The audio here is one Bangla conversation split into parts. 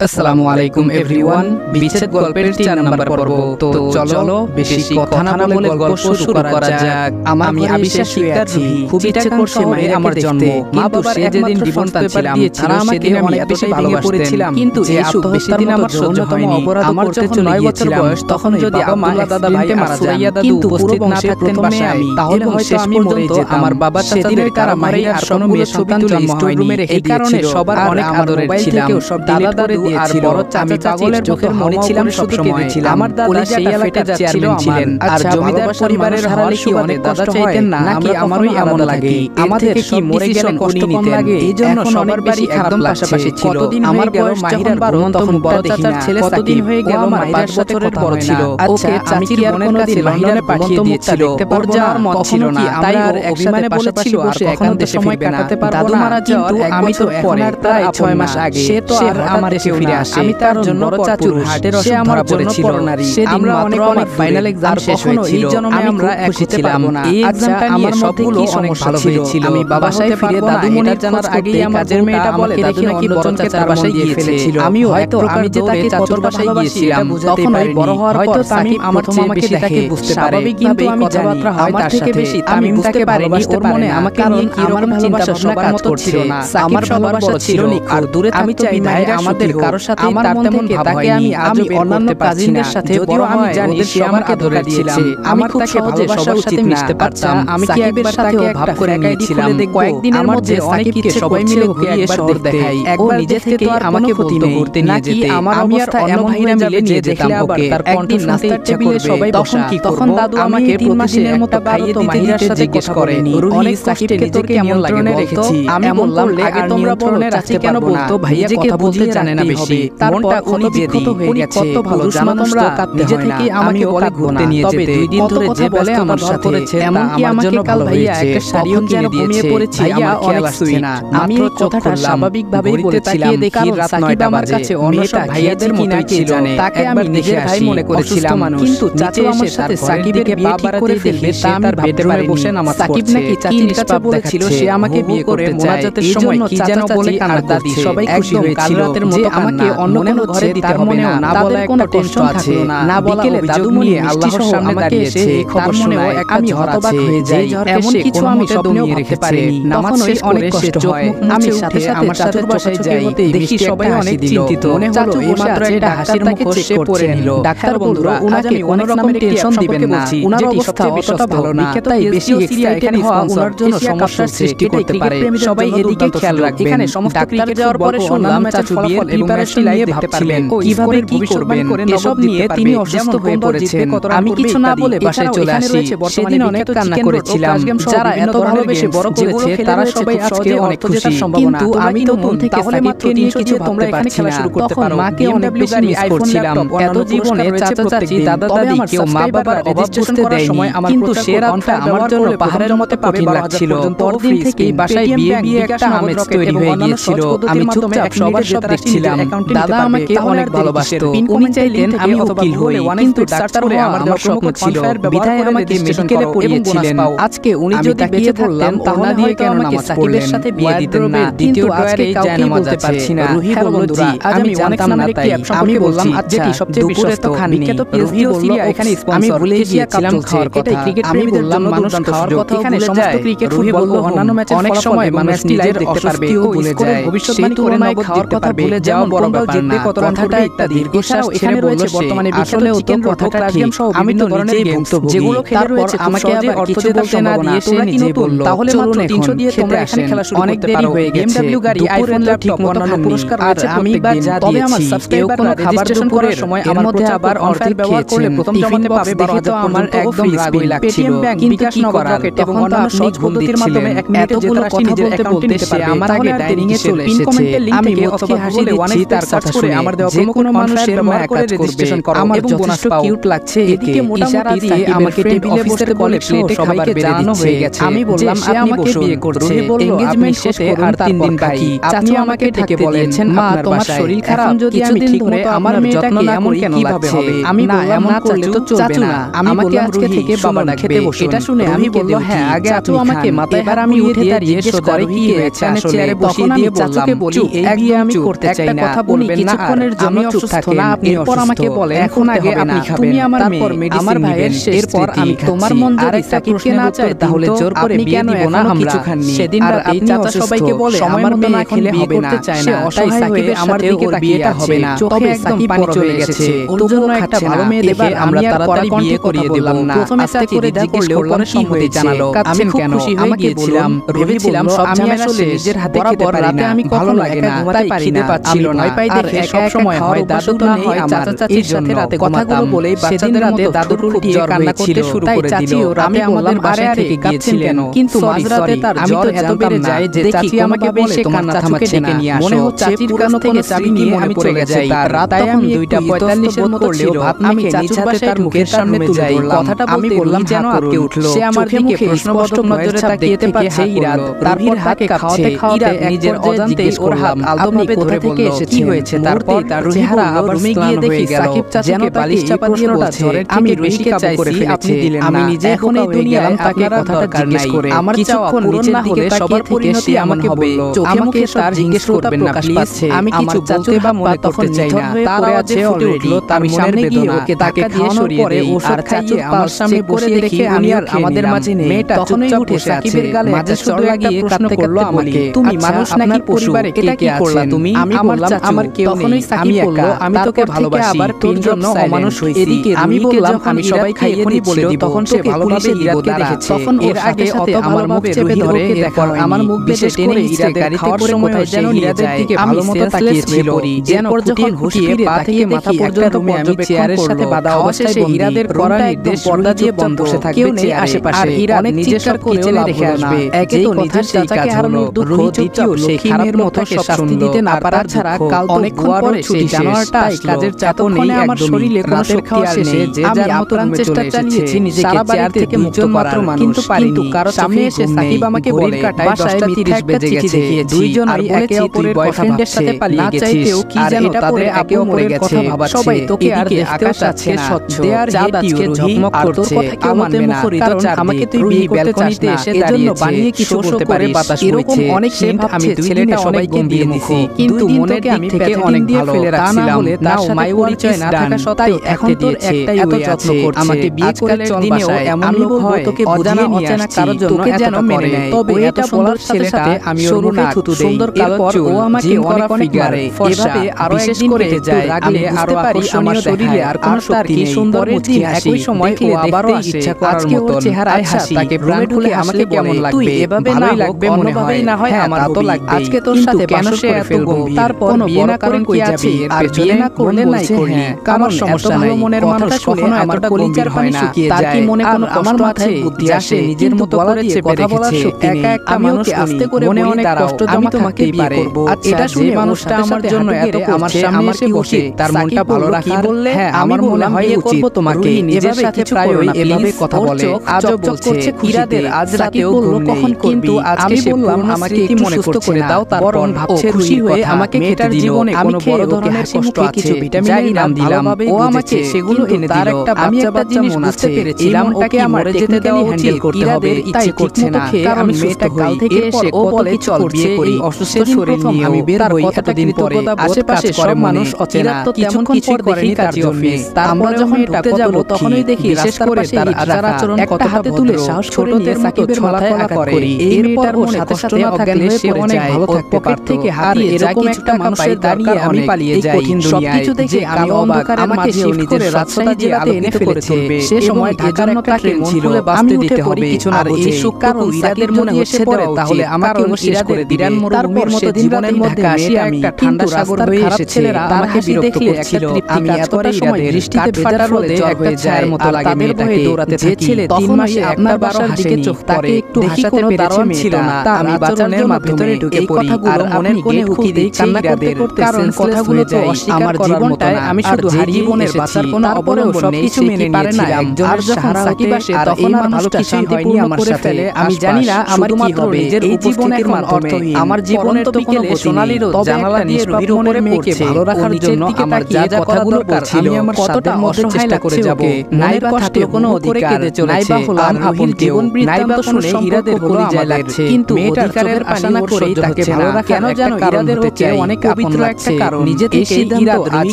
আসসালামু আলাইকুম এভরিওয়ান। বিচ্ছেদ গল্পের 4 নাম্বার পর্ব। তো চলো বেশি কথা না বলে গল্প শুরু করা যাক। আমি আবিশের শিক্ষার্থী, খুব ইচ্ছে করছে মায়ের আমার জন্ম, কিন্তু সে যেদিন ডিভোর্স পেপার দিয়েছিল সেদিন আমি এত বেশি ভালোবাসতাম, কিন্তু এই আত্মহত্যার মতো অন্যতম অপরাধ আমার যখন 9 বছর বয়স, তখন যদি আব্দুল্লাহ দাদা ভাই মারা যান, কিন্তু উপস্থিত না থাকতেন বাসায়, তাহলে হয়তো আমি মরে যেতাম। আমার বাবা সেদিনের তারা মায়ের আর কোনো মেয়ে সন্তান জন্ম হয়নি, এই কারণে সবার অনেক আদরের ছিলাম। দাদা দাদু আর বড় চাচা পাগলের চোখের মনে ছিলাম সব সময়। আমার দাদা সেই এলাকার চেয়ারম্যান ছিলেন, আর জমিদার পরিবারের হওয়ার কি অনেক দাদা চাইতেন না, নাকি আমারই এমন লাগে? আমাদের কি মরে গেলে কষ্ট কম লাগে? এই জন্য সবার বাড়ি একদম পাশাপাশি ছিল। আমার বয়স মাহিরার তখন বড় চাচার ছেলে সাকিব হয়ে গেল, আমার 5 বছরের বড় ছিল। ওকে চাচির বোনের কাছে মাহিরার পাঠিয়ে দিয়েছিল, ওর যাওয়ার মত ছিল না, তাই আর একসাথে বসেছিল আর কখনো দেশে সময় কাটাতে পারবো না। কিন্তু আমি তো পরে প্রায় 6 মাস আগে সে তো আর আমার দেশে ফিরে আসে। আমি তার জন্য চাচুর হার্টের অসুখ ধরা পড়েছিল। সেদিন মাত্র আমার ফাইনাল এক্সাম শেষ হয়েছিল। আমরা খুশি ছিলাম। এই এক্সামটা নিয়ে সবগুলো অনেক ভালো হয়েছিল। আমি বাসায় ফিরে দাদু মনির জানার আগেই কাজের মেয়েটা বলে দাদু নাকি বড় চাচার বাসায় গিয়ে ফেলেছিল। আমিও হয়তো আমি যে তাকে চাচুর বাসায় গিয়েছিলাম, তখন বড় হওয়ার পর তামিম আমার চেয়ে বেশি তাকে বুঝতে পারে, কিন্তু আমি কথাবার্তা হয় তার থেকে বেশি আমি বুঝতে পারিনি ওর মনে আমাকে নিয়ে কি রকম চিন্তা ভাবনা কাজ করছিল না। আমার ভালোবাসা ছিল আর দূরে আমি চাই ভাইরা আমাদের কারোর সাথে তার তেমন ভাব হয়নি। আমি অন্যান্য কাজিনদের সাথে যদিও আমি জানি সে আমাকে ধরে দিয়েছে, আমি খুব সহজে সবার সাথে মিশতে পারতাম। আমি কি একবার সাথে ভাব করে নিয়েছিলাম কয়েকদিনের মধ্যে অনেক কিছু সবাই মিলে ঘুরিয়ে শহর দেখাই। একবার নিজে থেকে আমাকে বলতো ঘুরতে নিয়ে যেতে, আমি আর অন্য ভাইরা মিলে নিয়ে যেতাম ওকে। একদিন নাস্তার টেবিলে সবাই বসা, তখন দাদু আমাকে 3 মাসের মতো খাইয়ে দিতে সাথে জিজ্ঞেস করেনি অনেক সাকিবকে নিজেকে কেমন লাগে রেখেছি। আমি বললাম আগে তোমরা বললে রাখতে কেন বলতো ভাইয়া কথা বলতে জানে না বেশি, তারপর উনি বিক্ষত হয়ে গেছে। কত ভালো জানো তোমরা, নিজে থেকে আমাকে বলে ঘুরতে নিয়ে যেতে। 2 দিন ধরে যে বলে আমার সাথে, এমনকি আমাকে কাল ভাইয়া একটা শাড়িও কিনে দিয়েছে। ভাইয়া অনেক সুইট। আমি এই কথাটা স্বাভাবিকভাবেই বলেছিলাম, দেখি রাত 9টা বাজে। মেয়েটা ভাইয়াদের মতোই ছিল, তাকে আমি নিজের ভাই মনে করেছিলাম, কিন্তু চাচু আমার সাথে সাকিবের বিয়ে ঠিক করে ফেলবে তা আমি বেডরুমে বসে নামাজ পড়ছি। সাকিব নাকি চাচির কাছে বলেছিল সে আমাকে বিয়ে করতে চায়, এই জন্য কি যেন বলে কান্না দাদি সবাই খুশি হয়েছিল যে আমাকে অন্য কোনো ঘরে দিতে হবে না। না বলা কোনো টেনশন আছে না, বিকেলে দাদু নিয়ে আল্লাহর সামনে দাঁড়িয়েছে, এই খবর শুনে আমি হতবাক হয়ে যাই। এমন কিছু আমি স্বপ্নেও ভাবতে পারিনি। নামাজ শেষ করে সে চোখ আমি সাথে সাথে আমার চাচুর বাসায় যাই, দেখি সবাই অনেক চিন্তিত। চাচু এইমাত্র একটা হাসির মুখ সে পড়ে নিল। ডাক্তার বন্ধুরা উনাকে কোনো রকম টেনশন দিবেন না, উনার অবস্থা অতটা ভালো না, তাই বেশি এক্সাইটেড হওয়া উনার জন্য সমস্যার সৃষ্টি করতে পারে। সবাই এদিকে খেয়াল রাখবেন। এখানে সমস্ত ডাক্তার যাওয়ার পরে শুনলাম চাচু বিয়ের প্রিপারেশন নিয়ে ভাবছিলেন কিভাবে কি করবেন, এসব নিয়ে তিনি অসুস্থ হয়ে পড়েছেন। আমি কিছু না বলে বাসায় চলে আসি। সেদিন অনেক কান্না করেছিলাম। যারা এত ভালোবেসে বড় করেছে তারা সবাই আজকে অনেক খুশি, কিন্তু আমি তো মন থেকে সাকিবকে নিয়ে কিছু ভাবতে পারছি না। তখন মাকে অনেক বেশি মিস করছিলাম। এত জীবনে চাচা চাচি দাদা দাদি কেউ মা বাবার অভাব বুঝতে দেয়নি, কিন্তু সে রাতটা আমার জন্য পাহাড়ের মতো কঠিন লাগছিল। পরদিন থেকেই বাসায় বিয়ে একটা আমেজ তৈরি হয়ে গিয়েছিল। আমি চুপচাপ সবার সব দেখছিলাম। দাদা আমাকে অনেক ভালোবাসতো, উনি চাইলেন আমি উকিল হই, কিন্তু ডাক্তার হওয়া আমার স্বপ্ন ছিল, বিধায় আমাকে মেডিকেলে পড়িয়েছিলেন। আজকে উনি যদি বেঁচে থাকতেন তাহলে দিয়ে কেন আমাকে সাকিবের সাথে বিয়ে দিতেন না। দ্বিতীয় আজকে যায় না বলতে পারছি না। রুহি বলল জি, আজ আমি জানতাম না তাই আমি বললাম আচ্ছা সবচেয়ে বিশ্বস্ত খাননি। রুহি বলল এখানে আমি ভুলে গিয়েছিলাম খাওয়ার কথা। আমি বললাম মানুষ খাওয়ার কথা এখানে সমস্ত ক্রিকেট ফুটবল অন্যান্য ম্যাচের অনেক সময় মানুষ নিজের দেখতে পারবে ও ভুলে যায়, ভবিষ্যৎবাণী করে নয় খাওয়ার কথা ভুলে যাওয়া বড় ব্যাপার না। কথাটা একটা দীর্ঘশ্বাস ছেড়ে বলল বর্তমানে আসলে তো কথাটা ঠিক। আমি তো নিজেই ভুক্তভোগী, যেগুলো খেলে রয়েছে আমাকে আবার কিছু বলতে না দিয়ে সে নিজে বলল তাহলে মাত্র 300 দিয়ে তোমরা এখানে খেলা শুরু করতে পারো। BMW গাড়ি আইফোন ল্যাপটপ অন্যান্য পুরস্কার রয়েছে আমি বার যা তবে আমার সাবস্ক্রাইবাররা রেজিস্ট্রেশন করার সময় আমার মধ্যে আবার অনলাইন ব্যবহার করলে প্রথম জমাতে পাবে 12,000 আমার একদম রাগই লাগছিল। কিন্তু কি করা এবং অন্যান্য সহজ পদ্ধতির মাধ্যমে এক মিনিটে যে তারা নিজের অ্যাকাউন্টে নিতে পারবে। আমার আগে ডাইনিং এ চলে এসেছে। আমি অথবা হাসি দিচ্ছি তার কথা শুনে আমার দেওয়া কোনো মানুষের মায়া কাজ করবে। আমার যথেষ্ট কিউট লাগছে। এদিকে মোটামুটি দিয়ে আমাকে টেবিলে বসতে বলে প্লেটে সবাইকে জানানো হয়ে গেছে। আমি বললাম আপনি আমাকে বিয়ে করছেন, এনগেজমেন্ট শেষ করুন 3 দিন বাকি। চাচু আমাকে ডেকে বলেছেন মা তোমার শরীর খারাপ, যদি আমি ঠিকমতো আমার মেয়েটাকে এমন কেন লাগছে। আমি বললাম না চাচু তো চলবে না, আমাকে আজকে থেকে বাবা ডাকবে। এটা শুনে আমি বলল হ্যাঁ আগে চাচু আমাকে মাথায় এবার আমি উঠে দাঁড়িয়ে জিজ্ঞেস করে কি হয়েছে আসলে। তখন আমি চাচুকে বলি এই বিয়ে আমি করতে চাই না, কথা বলবেন না, কিছুক্ষণের জন্য চুপ থাকেন। এরপর আমাকে বলেন এখন আগে আপনি খাবেন, তুমি আমার মেয়ে, আমার ভাইয়ের এরপর আমি তোমার মন যদি সাকিবকে না চায় তাহলে জোর করে বিয়ে দিব না আমরা। সেদিন রাতে চাচা সবাইকে বলে আমার মতো না খেলে হবে না, সে অসহায় হয়ে আমার দিকে বিয়েটা হবে না, চোখে একদম পানি চলে এসেছে। ওর জন্য একটা ভালো মেয়ে দেখে আমরা তাড়াতাড়ি বিয়ে করিয়ে দিলাম না। প্রথমে চাচি দিদা করলেও পরে সম্মতি জানালো। আমি কেন আমাকে বললাম, ভেবেছিলাম সব ঝামেলা নিজের হাতে খেতে পারি না, আমি ভালো লাগে না, তাই খিদে পাচ্ছিল না। পাই দেখে সব সময় হয় দাদু তো নেই আমার, চাচির সাথে রাতে কথাগুলো বলেই বাচ্চাদের রাতে দাদুর উল্টিয়ে কান্না করতে শুরু করে দিল। আমি আমাদের বাসায় থেকে গিয়েছিলেন, কিন্তু মাঝরাতে তার জ্বর এত বেড়ে যায় যে চাচি আমাকে বলে কান্না থামাচ্ছে না, মনে হচ্ছে চাচির কাছ থেকে চাবি নিয়ে আমি চলে যাই। রাত তাই আমি 2:45 মতো করলেও আমি চাচুর হাতে তার মুখের সামনে তুলে ধরলাম। কথাটা আমি বললাম যেন আটকে উঠলো। সে আমার দিকে প্রশ্নবোধক নজরে তাকিয়ে পাচ্ছে ইরাদ। তারপর হাত খাওয়াতে খাওয়াতে নিজের অজান্তেই ওর হাত আলতোভাবে ধরে থেকে এসেছে। কি হয়েছে তারপর তার চেহারা আবার রুমে গিয়ে দেখি সাকিব চাচাকে বালিশ চাপা দিয়ে বলছে আমি বেশি কাবু করে ফেলেছি, আমি নিজে এখন এই দুনিয়ায় তাকে কথাটা জিজ্ঞেস করে আমার কিছুক্ষণ নিচের দিকে সবার পরিণতি এমন হবে চোখে মুখে তার জিজ্ঞেস করবেন না প্লিজ। আমি কিছু বলতে বা মনে করতে চাই না, তার আওয়াজে ফুটে উঠলো তার মনের বেদনা। ওকে তাকে খাওয়ানোর পরে ওষুধ খাইয়ে আমার সামনে বসে দেখে আমি আর আমাদের মাঝে নেই। মেয়েটা তখনই উঠে সাকিবের গালে মাঝে চড় লাগিয়ে প্রশ্ন করলো আমাকে, তুমি মানুষ নাকি পরিবারে এটা কি করলা তুমি? আমি বললাম আমার কেউ নেই, আমি একা, আমি তোকে ভালোবাসি, আবার তোর জন্য অমানুষ হইছি। এদিকে আমি বললাম আমি সবাইকে এখনই বলে দিব, তখন সে ভালোভাবে ইরাদকে দেখেছে। তখন এর আগে অত ভালোভাবে চেপে ধরে এরপর আমার মুখ বেশে টেনে ইরাদের গাড়িতে করে কোথায় যেন ইরাদের দিকে ভালোমতো তাকিয়েছিল। যেন যখন হুঁশ ফিরে পা থেকে মাথা পর্যন্ত আমি চেয়ারের সাথে বাঁধা অবস্থায় ইরাদের করা নির্দেশ পর্দা দিয়ে বন্ধ বসে থাকবে কেউ নেই আশেপাশে। ইরাদ নিজস্ব কিচেনে রেখে আসবে। একে তো নিজের চাচাকে হারানোর দুঃখ, দ্বিতীয় সেই খারাপের মতো শাস্তি দিতে না পারা ছাড়া কাল অনেকক্ষণ পরে সেই জানোয়ারটা কাজের চাপ নেই, আমার শরীরে কোনো শক্তি আর নেই। আমি আপ্রাণ চেষ্টা চালিয়েছি নিজেকে চেয়ার থেকে মুক্ত করার, কিন্তু পারিনি। কারো সামনে এসে সাকিব আমাকে বলে বাসায় 10:30 বেজে গেছে, দুইজনই একে অপরের বয়ফ্রেন্ডের সাথে পালিয়ে গেছিস, কি যেন তাদের একে অপরের কথা ভাবাচ্ছে। সবাই তোকে আর আকাশ আছে স্বচ্ছ, চাঁদ আজকে ঝকমক করছে, আমাদের মুখরিত আমাকে তুই বিয়ে ব্যালকনিতে এসে দাঁড়িয়ে বানিয়ে কিছু বলতে পারে বাতাস বইছে। অনেক সেন্ট আমি ছেলেটা সবাইকে দিয়ে দিছি, কিন্তু মনের দিক থেকে অনেক ভালো ফেলে রাখছিলাম। তার সাথে পরিচয় না থাকা সত্ত্বেও এখন তোর একটাই এত যত্ন করছে আমাকে বিয়ে করে চল বাসায়। এমন লোক হয় তোকে অজানা অচেনা কারোর জন্য যেন মেনে নেয়। তবে এটা বলার সাথে সাথে আমি ওর মুখে থুতু দেই। সুন্দর কালো চুল, ও আমাকে অনেক ফিগারে এভাবে আরো একদিন কেটে যায়। রাগলে আরো আকর্ষণীয় শরীরে আর কোনো শক্তি নেই। সুন্দর মুচকি একই সময় ও আবারও ইচ্ছা করার মতন চেহারায় হাসি। তাকে প্রেমে ঢুলে আমাকে কেমন লাগবে, তুই এভাবে না লাগবে মনে হয় না হয় আমার তো লাগবে। আজকে তোর সাথে কেন সে এত গম্ভীর, তারপর বিয়ে না করেন কি আছে, আর বিয়ে না করলে নাই করলি, কারণ সমস্যা নাই। মনের মানুষ কখনো আমার কলিজার পানি শুকিয়ে যায়। তার কি মনে কোনো আমার মাথায় বুদ্ধি আসে, নিজের মতো করে কথা বলার শক্তি নেই। একা একটা মানুষ আস্তে করে মনে অনেক কষ্ট আমি তোমাকে বিয়ে করব। এটা শুনে মানুষটা আমার জন্য এত আমার সামনে এসে বসে তার মনটা ভালো রাখি বললে, হ্যাঁ আমি বললাম বিয়ে করব তোমাকে। নিজের সাথে প্রায়ই এভাবে কথা বলে, আজও বলছে ইরাদের আজ রাতেও কখন, কিন্তু আজকে সে বললাম আমাকে একটু মনে করে দাও। তারপর ভাবছে খুশি হয়ে আমাকে মেয়েটার জীবনে কোনো বড় ধরনের কষ্ট আছে, কিছু ভিটামিনের নাম দিলাম, ও আমাকে সেগুলো এনে দিল। আমি একটা জিনিস বুঝতে পেরেছিলাম, ওকে আমার যেতে দেওয়া হ্যান্ডেল করতে হবে, ইচ্ছে করছে না, কারণ মেয়েটা কাল থেকে এসে ও বলে চল বিয়ে করি, অসুস্থ শরীর নিয়ে আমি বের হই। এতদিন পরে আশেপাশে সব মানুষ অচেনা, কিছুক্ষণ পর দেখি তার অফিস। আমরা যখন ঢুকতে যাব তখনই দেখি বিশেষ করে তার আচার-আচরণ কতটা হাতে তুলে সাহস করে নিয়ে সাকিবের মাথায় আঘাত করে। এই মেয়েটার সাথে সাথে অজ্ঞান হয়ে সে অনেক ভালো থাকতে পারত, থেকে হারিয়ে এরকম একটা মানুষের দাঁড়িয়ে আমি পালিয়ে যাই। সবকিছু দেখে আমি অন্ধকারের মাঝে নিজের রাস্তায় জেলাতে এনে ফেলেছে। সে সময় ঢাকার একটা ট্রেন ছিল, আমি উঠে পড়ি কিছু না বুঝে। কারণ ইরাদের মনে এসে পড়ে তাহলে আমাকে শেষ করে দিবেন। তারপর মতো জীবনের মধ্যে আসি আমি, ঠান্ডা সাগর হয়ে এসেছে, আমাকে বিরক্ত করছিল। আমি এতটা সময় বৃষ্টিতে ভেজার রোদে একটা ছায়ার মতো লাগে মেয়েটাকে। যে ছেলে 3 মাসে একবার বাসার দিকে চোখ পড়ে, একটু হাসাতে পেরেছে ছিল না। আমি বাঁচানোর ভিতরে ঢুকে পড়ি আর মনের কোণে উকি দিই কান্না করতে করতে। কারণ কথাগুলো তো আমার জীবনটায় আমি শুধু হারিয়ে জীবনের বাঁচার কোনো অবলম্বন সবকিছু মেনে নিয়েছিলাম। আর যখন সাকিব আসে তখন আর ভালো কিছুই হয়নি আমার সাথে। আমি জানি না আমার কি হবে এই জীবনের মাধ্যমে। আমার জীবনের তো কোনো সোনালী রোদ জানালা দিয়ে রবির মেয়েকে ভালো রাখার জন্য আমার যা যা কথাগুলো বলছিল কতটা মধ্যে চেষ্টা করে যাব। নাইবা কষ্টে কোনো অধিকার নাইবা হলাম আপন জীবন বৃত্তান্ত শুনে ইরাদের কলিজায় লাগছে, কিন্তু অধিকারের আশা না করে তাকে ভালো রাখা কেন যেন ইরাদের ওকে অনেক পবিত্র একটা কারণ নিজে থেকে সিদ্ধান্ত আজ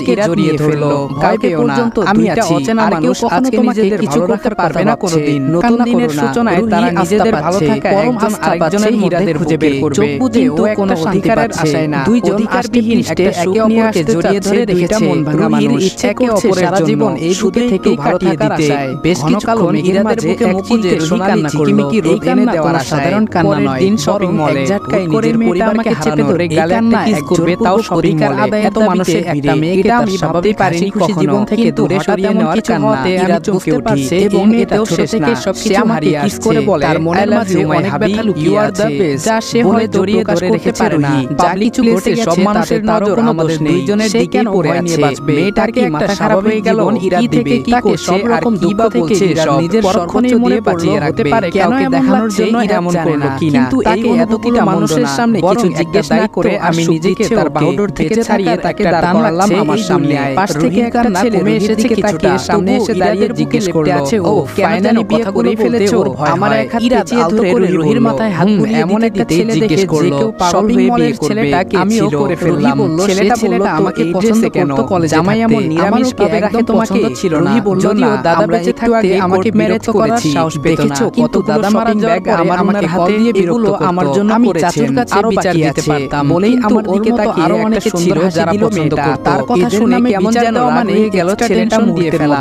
এরা জড়িয়ে ধরলো। কাউকে পর্যন্ত আমি আছি, অচেনা মানুষ আজকে নিজেদের কিছু করতে পারবে না কোনোদিন। নতুন দিনের সূচনায় তারা নিজেদের ভালো থাকা একজন আরেকজনের ইরাদের খুঁজে বের করবে। কিন্তু কোনো অধিকারের আশায় না, দুইজন অধিকারবিহীন একটা একে অপরকে জড়িয়ে ধরে রেখেছে মন ভাঙা মানুষ। একে অপরের সারা জীবন এই সুখে থেকেই কাটিয়ে দিতে বেশ কিছুক্ষণ ইরাদের বুকে মুখ গুজে সোনালি ঝিকিমিকি রোদ এনে দেওয়ার সাধারণ কান্না নয়। দিন শপিং মলে ঝটকায় নিজের পরিবারকে চেপে ধরে গালে একটা কিস করবে, তাও শপিং মলে এত মানুষের একটা মেয়েকে আমি ভাবতেই পারিনি কখনো। জীবন থেকে দূরে সরিয়ে নেওয়ার কান্নাতে আমি চমকে উঠি এবং এটাও শেষ না। সে আমাকে কিস করে বলে তার মনের মাঝে অনেক ব্যথা লুকিয়ে আছে, যা সে হয়ে জড়িয়ে ধরে রেখেছে রুহি। যা কিছু ঘটে সব মানুষের নজর আমাদের দুইজনের দিকে পড়ে আছে। মেয়েটার কি মাথা খারাপ হয়ে গেল? ইরাদ থেকে কি করছে আর কি বা বলছে সব নিজের পরক্ষণে মনে বাঁচিয়ে রাখতে পারে কাউকে দেখানোর জন্য এমন করলো কিনা। কিন্তু তাকে এতগুলো মানুষের সামনে কিছু জিজ্ঞেস না করে আমি নিজেকে তার বাহুডোর থেকে ছাড়িয়ে তাকে দাঁড় করালাম আমার সামনে। পাশ থেকে একটা ছেলে কমে এসেছে কিছুটা, সামনে এসে দাঁড়িয়ে জিজ্ঞেস করলো, ও ফাইনালি বিয়ে করে ফেলেছো? আমার এক হাত পিছিয়ে ধরে রুহির মাথায় হাত বুলিয়ে এমন একটা ছেলে দেখে যে কেউ পাগল হয়ে বিয়ে করবে। আমিও করে ফেললাম। ছেলেটা বলল আমাকে পছন্দ কেন? জামাই এমন নিরামিষ ভাবে রাখে তোমাকে ছিল না। যদিও দাদা বেঁচে থাকতে আমাকে ম্যারেজ করার সাহস পেত না। কত দাদা মারা ব্যাগ আমাকে হাতে দিয়ে বিরক্ত আমার জন্য আমি চাচুর কাছে বিচার দিতে পারতাম বলেই আমার দিকে তাকিয়ে আরো অনেকে ছিল যারা পছন্দ করত। তার কথা শুনে কেমন যেন মানে গেল ছেলেটা দিয়ে ফেলা।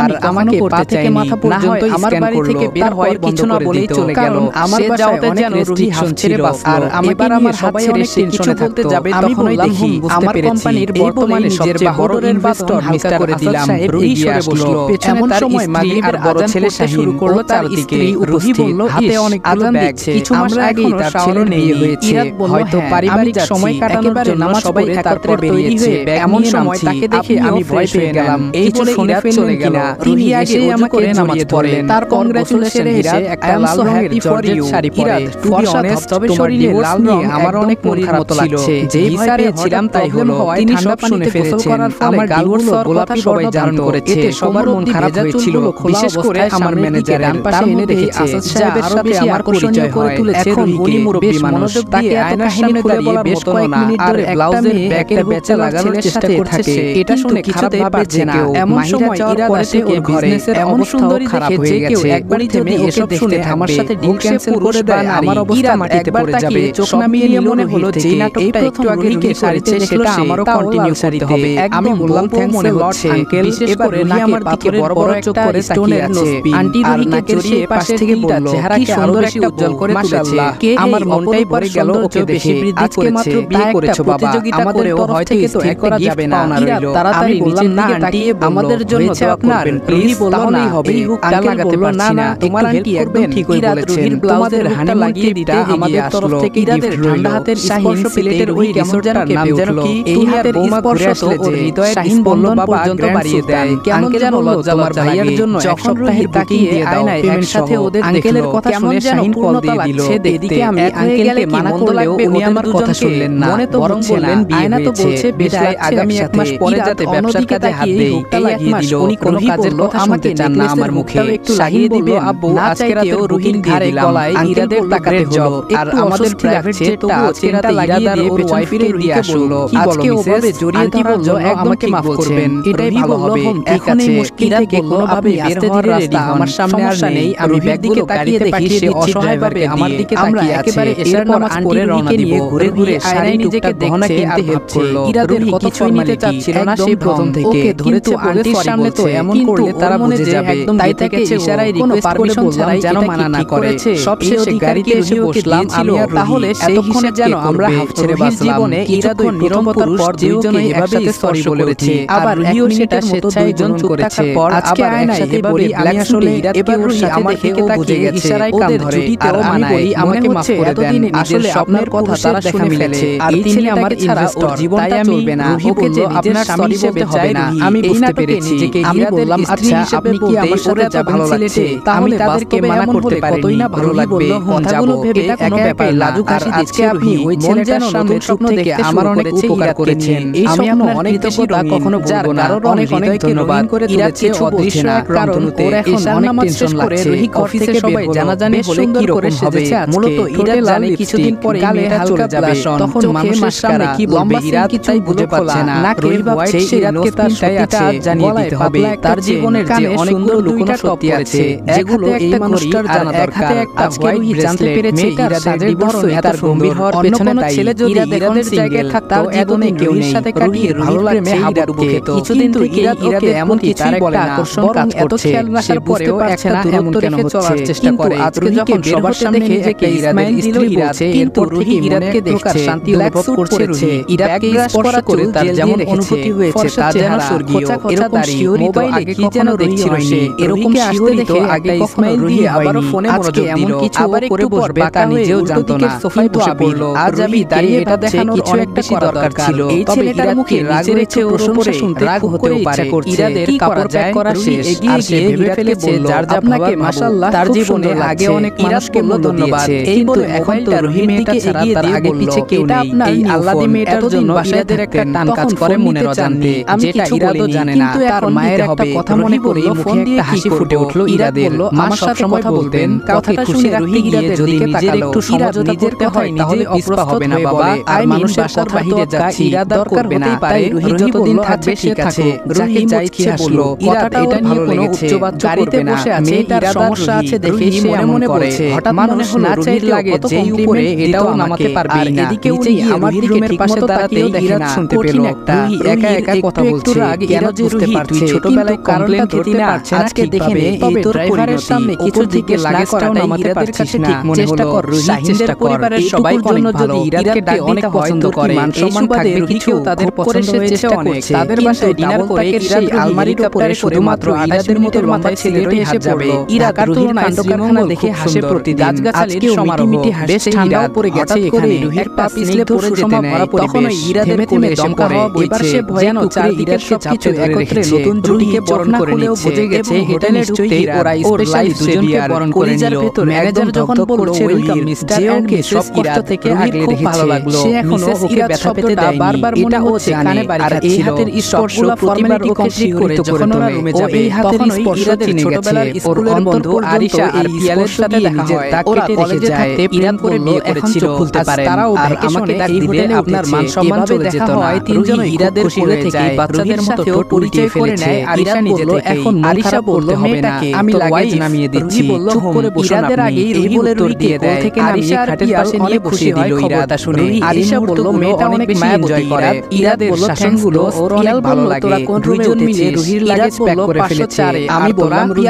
আর আমাকে পা থেকে মাথা পর্যন্ত আমার বাড়ি থেকে বের হওয়ার কিছু না বলেই চলে গেল। আমার যাওয়াতে যেন রেস্ট্রিকশন ছিল আর এবার আমার সবাই অনেক টেনশনে বলতে যাবে তখনই দেখি আমার কোম্পানির বর্তমানে সবচেয়ে বড় ইনভেস্টর মিস্টার করে দিলাম রুহি সরে বসলো। এমন সময় মাগরিবের বড় ছেলে শুরু করলো চারদিকে। রুহি বলল হাতে অনেক আজান দিচ্ছে, কিছু মাস আগেই তার ছেলে নেই হয়েছে, হয়তো পারিবারিক সময় কাটানোর জন্য সবাই একত্রে বেরিয়েছে। এমন সময় তাকে দেখে আমি ভয় পেয়ে গেলাম। এই বলে শুনে চলে গেল। রুহি আগে আমাকে নামাজ পড়লেন। তার কংগ্রাচুলেশন এসে একটা লাল রঙের জর্জেট শাড়ি পরে ফর্সা তবে শরীরে লাল নিয়ে আমার অনেক মন খারাপ লাগছে। যেই ভয়ে ছিলাম তাই হলো। তিনি সব শুনে ফেলেছেন। আমার গালগুলো গোলাপি সবাই জানতো। এতে সবার মন খারাপ হয়েছিল, বিশেষ করে আমার ম্যানেজার ডান পাশে এনে রেখেছে যা আরো বেশি আমার পরিচয় করে তুলেছে। এখন উনি মুরব্বী মানুষ, তাকে আয়নার সামনে দাঁড়িয়ে বেশ কয়েক মিনিট ধরে ব্লাউজের ব্যাকের বেঁচে লাগানোর চেষ্টা করছে। এটা শুনে কিছুতেই পারছে না। এমন সময় ইরাদ আসে ওর বিজনেসের এমন সুন্দরী খারাপ হয়ে গেছে। একবারই থেমে এসব শুনে আমার সাথে ডিল ক্যান্সেল করে দেয়। আমার অবস্থা মাটিতে পড়ে যাবে। চোখ নামিয়ে মনে হলো যে নাটকটা একটু আগে রুহিকে সারিতে সেটা আমারও কন্টিনিউ করতে হবে। আমি বললাম থ্যাঙ্কস মনে হচ্ছে আঙ্কেল। বিশেষ করে রুহি আমার দিকে বড় বড় একটা স্টোনের আছে। আন্টি রুহিকে জড়িয়ে পাশ থেকে বলল কি সুন্দর বেশি উজ্জ্বল করে তুলেছে। আমার মনটাই পড়ে গেল ওকে বেশি বৃদ্ধি করেছে। বিয়ে করেছো বাবা, আমাদের তরফ থেকে তো এক করা যাবে না। তাড়াতাড়ি নিচের দিকে তাকিয়ে আমাদের জন্য দোয়া করবেন প্লিজ। তাহলেই হবে। আঙ্কেল লাগাতে পারছি না, তোমার আন্টি একদম ঠিকই বলেছেন। তোমাদের হানি লাগিয়ে দিতে আমাদের তরফ থেকে ইরাদের ঠান্ডা হাতের শাহিন প্লেটের ওই রিসোর্টের নাম যেন কি এই হাতের স্পর্শ তো ওর হৃদয়ে শাহিন বলল পর্যন্ত বাড়িয়ে দেয়। কেমন যেন লজ্জা আমার ভাইয়ের জন্য এক সপ্তাহের তাকিয়ে আয়নায় একসাথে ওদের আঙ্কেলের কথা শুনে শাহিন কল দিয়ে দিল। এদিকে আমি আঙ্কেলকে মানা করলেও উনি আমার কথা শুনলেন না, বরং বললেন আয়না তো বলছে বেশাই আগামী এক মাস পরে যাতে ব্যবসার কাজে হাত দেই। এই এক মাস উনি কোনো কাজের কথা শুনতে চান না আমার মুখে। শাহিন দিবে আব্বু আজকে রাতে রুহির ঘাড়ে গলায় ইরাদের তাকাতে হলো। আর আমাদের প্রাইভেট জেটটা আজকে রাতে ইরাদার ওর ওয়াইফের দিয়ে আসলো। আজকে ওভাবে জড়িয়ে ধরার জন্য আমাকে মাফ করবেন, এটাই ভালো হবে। এখন এই মুশকিল থেকে কোনোভাবে বের হওয়ার রাস্তা আমার সামনে আর নেই। আমি ব্যাগদিকে তাকিয়ে দেখি সে অসহায়ভাবে আমার দিকে তাকিয়ে আছে। এরপর আন্টি রুহিকে নিয়ে ঘুরে ঘুরে আয়নায় নিজেকে দেখছে আর ভাবছে ইরাদের কিছুই নিতে চাচ্ছিল না সে প্রথম থেকে। কিন্তু আন্টির সামনে তো এমন করলে তারা বুঝে যাবে, তাই থেকে ইশারায় রিকোয়েস্ট করে বললাম যেন মানা না করে। সব শেষে গাড়িতে এসে বসলাম আমি আর তাহলে সেইক্ষণে যেন আমরা হাফ ছেড়ে বাঁচলাম। কিছুক্ষণ নীরবতার পর দুইজনে এভাবে সরি বলেছে। আবার রুহিও সেটা স্বেচ্ছায় জন চুপ থাকার পর আজকে আয়নায় এভাবে আমি আসলে ইরাদকে ওর সাথে দেখে ও বুঝে গেছে ইশারায় কান ধরে। আর আমি বলি আমাকে মাফ করে দেন, আসলে স্বপ্নের কথা তারা শুনে ফেলেছে। আর তিনি আমার ছাড়া ওর জীবনটা চলবে না। ওকে যে আপনার স্বামী হিসেবে চাই না আমি বুঝতে পেরেছি। আমি বললাম আচ্ছা আপনি কি আমার সাথে যা ভালো লাগছে তাহলে তাদেরকে মানা করতে পারিনি, না ভালো লাগবে কথাগুলো ভেবে এটা কোনো ব্যাপার লাজুক হাসি দিচ্ছে। আপনি ওই ছেলেটার সামনে স্বপ্ন দেখে আমার অনেক উপকার করেছেন। এই স্বপ্ন অনেক কৃতজ্ঞতা কখনো ভুলবো না। অনেক অনেক ধন্যবাদ। ইরাদ কিছু বলছে না কারণ ওর এখন অনেক টেনশন লাগছে। অফিসে সবাই জানাজানি হলে কি রকম হবে। মূলত ইরাদ জানে কিছুদিন পরে গালে হালকা যাবে, তখন মানুষের সামনে কি বলবে ইরাদ কিছুই বুঝে পাচ্ছে না। রুহি ভাবছে ইরাদকে তার সত্যিটা জানিয়ে দিতে হবে। তার জীবনের যে অনেক সুন্দর লুকোনো সত্যি আছে যেগুলো এই মানুষটার জানা দরকার। আজকে রুহি জানতে পেরেছে ইরাদের ধরন এত গম্ভীর হওয়ার পেছনে ছেলে যদি ইরাদের জায়গায় থাকতো এতদিন কেউ নেই সাথে কাটিয়ে ভালো লাগছে ইরাদকে। কিছুদিন থেকে ইরাদে এমন কিছুই বলে না, বরং এত খেয়াল রাখার পরেও একটা দূরত্ব রেখে চলার চেষ্টা করে। আজকে যখন সবার সামনে নিজেকে ইরাদের স্ত্রী বলছে, কিন্তু রুহি ইরাদকে দেখছে শান্তি অনুভব করছে। রুহি ইরাদকে স্পর্শ করে তার যেমন অনুভূতি হয়েছে তা যেন স্বর্গীয়। এরকম শিহরিত আগে কি যেন দেখছিল সে, এরকম শিহরিত আগে ইসমাইল দিয়ে আবারও ফোনে মনোযোগ দিল। আবার করে বসবে তা নিজেও জানতো না, কিন্তু পড়ল। আজ আমি দাঁড়িয়ে এটা দেখানোর কিছু একটা দরকার ছিল। এই ছেলেটার মুখে রাগের চেয়ে প্রশংসা শুনতে রাগ হতেও পারে। ইরাদের কাপড় প্যাক করা শেষ, আর সে ভেবে ফেলেছে যার যা আপনাকে মাশাআল্লাহ তার জীবনে আগে অনেক মানুষকে ধন্যবাদ। কিন্তু এখন তো রুহি মেয়েটা ছাড়া তার আগে পিছে কেউ নেই। এই আল্লাদি মেয়েটার জন্য ইরাদের একটা টান কাজ করে মনের অজান্তে, যেটা ইরাদও জানে না। তার মায়ের একটা কথা মনে করে মুখে একটা হাসি ফুটে উঠল ইরাদের। মা সবসময় বলতেন কাউকে খুশি রাখতে গিয়ে যদি নিজের একটু সমঝোতা করতে হয় তাহলে অপ্রস্তুত হবে না বাবা। আর মানুষের বাহিরে যাচ্ছে ইরাদার করবে না, তাই রুহি যতদিন থাকবে ঠিক আছে। রুহি যা ইচ্ছে বলল, কথাটা এটা ভালো লেগেছে। গাড়িতে বসে আছে, এটার সমস্যা আছে দেখে সে মনে মনে বলছে। হঠাৎ মানুষ না চাইলে লাগে যে উপরে এটাও নামাতে পারবে না। এদিকে উনি আমার রুমের পাশে দাঁড়াতেও ইরাদ শুনতে পেল রুহি একা একা কথা বলছে। কেন যে রুহি তুই ছোটবেলায় কমপ্লেন খেতে না আজকে দেখে নে এই তোর ড্রাইভারের সামনে কিছু দিকে লাগে করাটা ইরাদের কাছে ঠিক মনে হলো। শাহিনদের পরিবারের সবাই অনেক ভালো, ইরাদকে অনেক পছন্দ করে। মান সম্মান থাকবে কিছু তাদের পছন্দ হয়েছে অনেক। তাদের বাসায় ডিনার করে সেই আলমারির উপরে শুধুমাত্র ইরাদের মতো লম্বা ছেলেটাই এসে যাবে। ইরাদ রুহির কাণ্ডকারখানা দেখে হাসে প্রতিদিন। গাছগাছালির সমারোহ বেশ ঠান্ডাও পড়ে গেছে এখানে। রুহির পা পিছলে পড়ে যেতে নেয় তখন ইরাদের কোলে এসে পড়ে। এবার সে ভয়ানক চারদিকের সবকিছু একত্রে নতুন জুটিকে বরণ করে নিচ্ছে। বুঝে গেছে এটা নিশ্চয়ই ওরা স্পেশালি দুজনকে বরণ করে নিল। ম্যানেজার যখন বলছে ওয়েলকাম মিস্টার এন্ড মিসেস ইরাদ থেকে আগলে রেখেছে। সে এখনো ওকে ব্যথা পেতে দেয়নি। এটা ও জানে। আর এই হাতের স্পর্শ প্রতিবার ওকে কমপ্লিট করে তোলে। ও এই হাতের স্পর্শ চিনে গেছে। ওর বন্ধু আরিশা এই পিয়ালের সাথে দেখা হয়। ওরা কলেজে থাকতে ইরাদ করে বিয়ে করেছিল। তারাও আমাকে ডাক দিলে আপনার মান সম্মান চলে যেত না। তিনজন ইরাদের কোলে থেকে বাচ্চাদের মতো পরিচয় করে নেয়। আরিশা নিজে থেকে। এখন আরিশা বলল মেয়েটাকে আমি লাগেজ নামিয়ে দিচ্ছি। চুপ করে বসে ইরাদের আগেই রুহি বলে রুহিকে কোল থেকে নামিয়ে খাটের পাশে নিয়ে বসিয়ে দিল। ইরাদা শুনে আরিশা বলল মেয়েটা অনেক বেশি এনজয় করে। ইরাদের শাসনগুলো ওর অনেক ভালো লাগে। দুইজন মিলে রুহির লাগেজ প্যাক করে ফেলেছে। আমি বললাম রুহি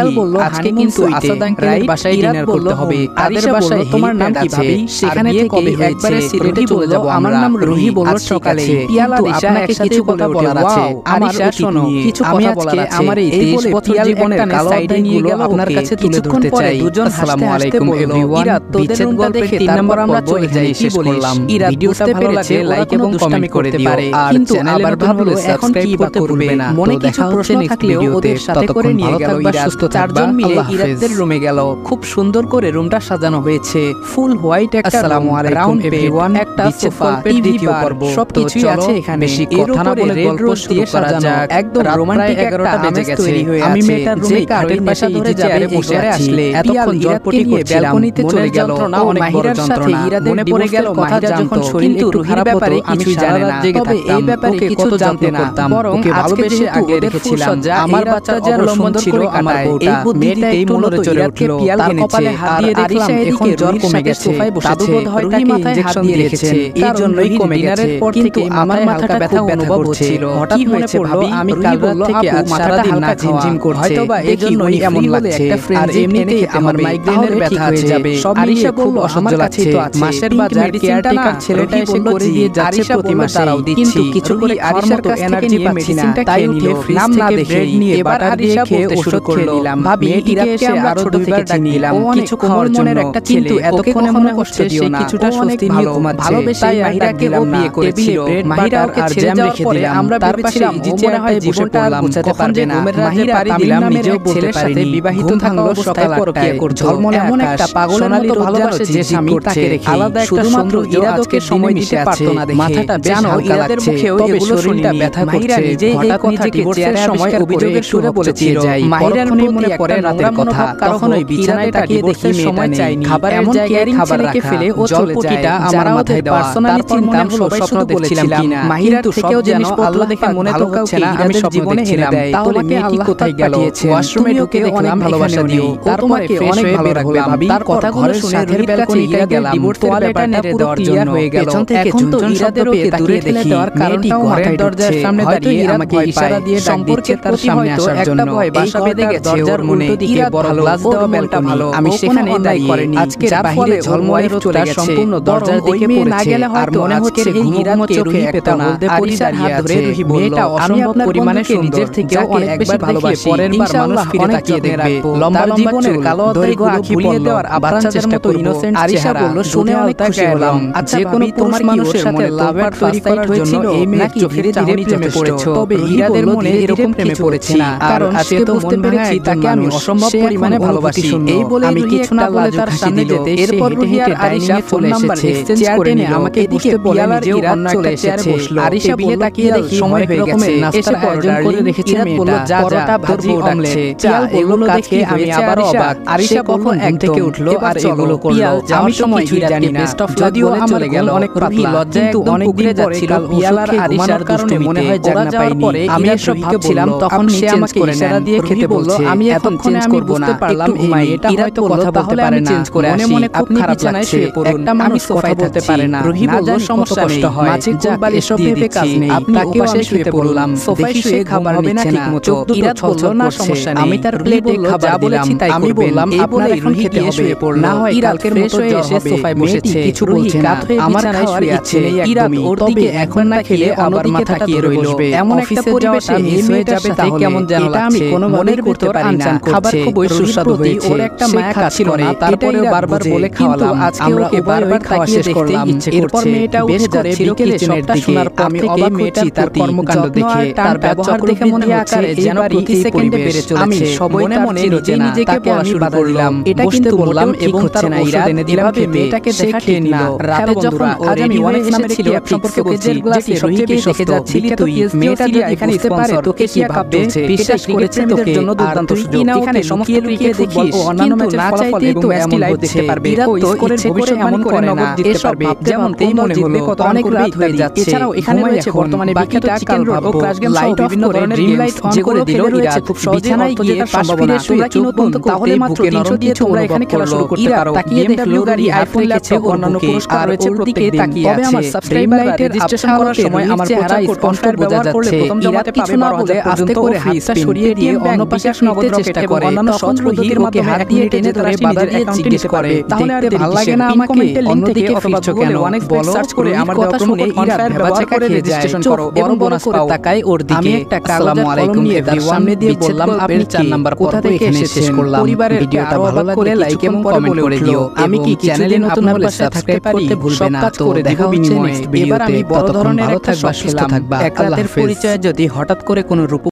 আজকে কিন্তু আসাদ আঙ্কেলের বাসায় ডিনার করতে হবে। আরিশা বলল তোমার নাম কি ভাবি? সেখানে থেকে একবারে সিলেটে চলে যাব। আমার নাম রুহি বলল সকালে পিয়াল আরিশা একসাথে কথা বলার আছে। আরিশা শোনো কিছু কথা বলার আছে। আমার এই 23 বছর জীবনের কালো সাইডে নিয়ে গেল আপনার কাছে তুলে ধরতে চাই। দুজন আসসালামু আলাইকুম এভরিওয়ান। তোদের রুমটা দেখে 3 নম্বর আমরা চলে যাই শেষ করলাম। ভিডিওটা ভালো লাগলে লাইক এবং কমেন্ট করে দিও। আর চ্যানেলে ভালো এখন কি করবে না মনে কিছু প্রশ্ন থাকলেও ওদের সাথে করে নিয়ে গেল ইরাদ। চারজন মিলে ইরাদের রুমে গেল। খুব সুন্দর করে রুমটা সাজানো হয়েছে। ফুল হোয়াইট একটা আসসালামু আলাইকুম এভরিওয়ান। একটা সোফা টিভি পর্ব সবকিছু আছে এখানে। বেশি কথা না বলে গল্প দিয়ে সাজানো একদম রোমান্টিক 11টা বেজে গেছে। আমি মেয়েটার রুমে কাঠের পাশে ধরে যাবে বসে আসলে এতক্ষণ জলপটি নিয়ে ব্যালকনিতে চলে গেল। অনেক মাহিরার সাথে ইরাদের মনে পড়ে গেল মাহিরা যখন শরীর একটু খারাপ ব্যাপারে কিছু জানে না। তবে এই ব্যাপারে কিছু জানতে না, বরং ভালোবেসে আগে রেখেছিলাম। আমার বাচ্চা যার সুন্দর ছিল আমার বউটা মেয়েটা এই মনে চলে উঠল। তার কপালে হাত দিয়ে দেখলাম এখন জ্বর কমে গেছে। দাদু বোধ হয় তাকে ইনজেকশন দিয়ে রেখেছেন, এই জন্যই কমে গেছে। কিন্তু আমার মাথাটা ব্যথা অনুভব হচ্ছিল। হঠাৎ মনে পড়ল আমি কাল রাত থেকে আজ সারাদিন না ঝিমঝিম করছে। হয়তোবা এই জন্যই এমন লাগছে। আর এমনিতেই আমার মাইগ্রেনের ব্যথা হয়ে যাবে। আরিশা বলল আমার কাছে তো আছে মাসের বাজার কেয়ারটেকার ছেলেটা এসে করে দিয়ে যাচ্ছে প্রতি মাসে। কিন্তু কিছু করে আরিশার কাছ থেকে নিয়ে মেডিসিনটা খেয়ে নিল। নাম না দেখে এবার আরিশা খেয়ে ওষুধ খেয়ে নিলাম। ভাবি ইরাদকে আমরা আরো দুইবার ডাকিলাম কিছু কোমল মনের একটা ছেলে। এতক্ষণে মনে হচ্ছে সে কিছুটা স্বস্তি নিয়ে ঘুমাচ্ছে। ভালোবেসে মাহিরাকে ও বিয়ে করেছিল। মাহিরা ওকে ছেড়ে যাওয়ার পরে আমরা ভেবেছিলাম ও মনে হয় জীবনটা আর গোছাতে পারবে না। মাহিরা পাড়ি দিলাম নিজেও বলতে পারিনি। বিবাহিত থাকলো সকাল পরকীয়া করছে। এমন একটা পাগলের মতো ভালোবাসে যে স্বামী তাকে রেখে আলাদা একটা সুন্দর ইরাদকে সময় দিতে পারতো না দেখে মাথাটা বেশ হালকা লাগছে। তবে শরীরটা ব্যথা করছে। হঠাৎ নিজেকে চেয়ারের সময় অভিযোগের সুরে বলেছিল মাহিরার মনে পড়ে রাতের কথা। কখনোই বিছানায় তাকিয়ে দেখি সময় চাইনি। খাবারের জায়গায় খাবার রেখে ফেলে ও চলে যায়। আমার মাথায় দেওয়া পার্সোনালি চিন্তা প্রমাণ হলো স্বপ্ন দেখছিলাম কিনা। মাহিরার থেকেও যেন আল্লাহ দেখে মনে তো হচ্ছে না আমি সব জীবনে হেরে দেয়। তাহলে মেয়েটি কোথায় গেল? ওয়াশরুমে ঢুকে দেখলাম ভালোবাসা দিও। তারপরে ফ্রেশ হয়ে বের হলাম। তার কথাগুলো শুনে ঘরের ব্যালকনিতে গেলাম তোয়ালেটা নেড়ে দেওয়ার জন্য। পেছন থেকে ঝুনঝুন শব্দ পেয়ে তাকিয়ে দেখি মেয়েটি ঘরের দরজার সামনে দাঁড়িয়ে আমাকে ইশারা দিয়ে ডাক দিচ্ছে তার সামনে আসার জন্য। বাসা বেঁধে গেছে ওর মনে দিকে বড় গ্লাস দেওয়া ব্যালকনি। আমি সেখানে দাঁড়িয়ে আজকে বাহিরে ঝলমলে রোদটা সম্পূর্ণ দরজার দিকে পড়েছে। আর মনে হচ্ছে এই ইরাদকে চোখে একটা হলদে পরি দাঁড়িয়ে আছে। মেয়েটা অসম্ভব পরিমাণে নিজের থেকেও অনেক বেশি ভালোবাসি। পরের বার মানুষ ফিরে তাকিয়ে দেখবে। লম্বা জীবনের কালো দৈর্ঘ্য আঁখি ভুলিয়ে দেওয়ার বাচ্চাদের মতো ইনোসেন্ট আরিশা বলল শুনে অনেক খুশি হলাম। আচ্ছা কোনো পুরুষ মানুষের সাথে লাভের তৈরি করার জন্য এই মেয়ে ধীরে ধীরে প্রেমে পড়েছে। তবে ইরাদের মনে এরকম প্রেমে পড়েছে না, কারণ সে তো বুঝতে পেরেছি তাকে আমি অসম্ভব পরিমাণে ভালোবাসি। এই বলে আমি কিছু না বলে তার সামনে যেতে এরপর রুহি আর আরিশা ফোন নাম্বার এক্সচেঞ্জ করে নিল। আমাকে এদিকে বলে নিজেও অন্য একটা চেয়ারে বসলো। আরিশা বলল তাকিয়ে দেখি সময় হয়ে গেছে, নাস্তার আয়োজন করে রেখেছে মেয়েটা। পরোটা ভাজি অমলেট চা এগুলো দেখে আমি আবারও অবাক। আরিশা কখন এক থেকে উঠলো আর এগুলো করলো আমি সময় কিছুই জানি না। যদিও আমার গেল অনেক পাতলা কিন্তু অনেক দিন যাচ্ছিল পিয়াল আর আরিশার কারণে মনে হয় জানা পাইনি। আমি এসব ভাবছিলাম তখন সে আমাকে ইশারা দিয়ে খেতে বলছে। আমি এখন চেঞ্জ করব না, পারলাম এই মেয়েটা হয়তো কথা বলতে পারে না। মনে মনে খুব খারাপ লাগছে। একটা মানুষ সোফায় থাকতে পারে না। রুহি বলল সমস্যা নেই, মাছি কুরবাল এসব ভেবে কাজ নেই। আপনি ওপাশে শুয়ে পড়লাম, সোফায় শুয়ে খাবার হবে না ঠিকমতো। ইরাদ বলল না সমস্যা নেই, আমি তার প্লেটে খাবার বলেছি তাই আমি বললাম আপনার এখন খেতে হবে না হয় কালকের মতো এসে সোফায় বসেছে। কিছু বলছে না, আমার খাওয়ার ইচ্ছে নেই একদমই। ওর দিকে এখন না খেলে আবার মাথা তাকিয়ে রইল। এমন একটা পরিবেশে মিস হয়ে যাবে তাহলে কেমন যেন লাগছে। আমি কোনো মনের করতে পারি না। খাবার খুবই সুস্বাদু হয়েছে। ওর একটা মায়া কাজ করে, তারপরেও বারবার বলে খাওয়ালাম। আজকে ওকে বারবার খাওয়া শেষ করলাম। এরপর মেয়েটা উঠে করে বিকেলে সবটা শোনার পর থেকে মেয়েটার তার কর্মকাণ্ড দেখে তার ব্যবহার দেখে মনে হচ্ছে যেন প্রতি সেকেন্ডে বেড়ে চলেছে। আমি মনে মনে নিজে নিজেকে বলা শুরু করলাম, এটা কিন্তু বললাম এবং তার ওষুধ এনে দিলাম মেয়েটাকে দেখা খেয়ে নিল। রাতে যখন আজ আমি অনেক নামে ছিল এক সম্পর্কে বলছি গ্লাসে সবচেয়ে বেশি দেখে যাচ্ছিলি তুই মেয়েটা যদি এখানে বুঝতে পারে তোকে কি ভাববে। বিশ্বাস করেছে মেয়েদের জন্য দুর্দান্ত সুযোগ। এখানে সমস্ত লুকিয়ে দেখিস অন্যান্য ম্যাচের ফলাফল এবং ম্যাচটি লাইভ দেখতে পারবে। ও স্কোরের ভবিষ্যৎ এমন করে নগদ জিততে পারবে। যেমন তেই মনে হলো অনেক রাত হয়ে যাচ্ছে। এছাড়াও এখানে রয়েছে বর্তমানে বিখ্যাত চিকেন রোল ও ক্রাশ গেম সহ বিভিন্ন ধরনের ড্রিম লাইট যেগুলো দিল ইরাদ। খুব সহজে অর্থ জেতার সম্ভাবনা। তোমরা কি নতুন তাহলে মাত্র 300 দিয়ে তোমরা এখানে খেলা শুরু করতে পারো। তাকিয়ে দেখলো গাড়ি আইফোন রেখেছে অন্যান্য পুরস্কার রয়েছে প্রত্যেকে তাকিয়ে আছে। তবে আমার সাবস্ক্রাইবার রেজিস্ট্রেশন করার সময় আমার চেহারা স্পষ্ট বোঝা যাচ্ছে। ইরাদ কিছু না বলে আস্তে করে হাতটা সরিয়ে দিয়ে অন্য পাশে নিতে চেষ্টা করে। অন্যান্য সহজ পদ্ধতির মধ্যে হাত দিয়ে টেনে ধরে বাধা দিয়ে জিজ্ঞেস করে তাহলে আর ভালো লাগে না আমাকে অন্যদিকে ফিরছো কেন? অনেক বলো সার্চ করে আমার কথা শুনে ইরাদ ভেবাচা করে রেজিস্ট্রেশন করো এবং বোনাস পাও। তাকাই ওর দিকে। আমি একটা কাগজ আর কলম নিয়ে তার সামনে দিয়ে বললাম আপনি 4 নাম্বার কোথা থেকে এখানে শেষ করলাম। পরিবারের ভিডিওটা ভালো লাগলে লাইক এবং কমেন্ট করে দিও। আমি কি চ্যানেলে নতুন হলে সাবস্ক্রাইব করতে ভুলবে না। তো দেখা হচ্ছে নেক্সট ভিডিওতে। এবার আমি বড় ধরনের একটা সুস্থ থাকবা। এক রাতের পরিচয় যদি হঠাৎ করে কোনো রূপ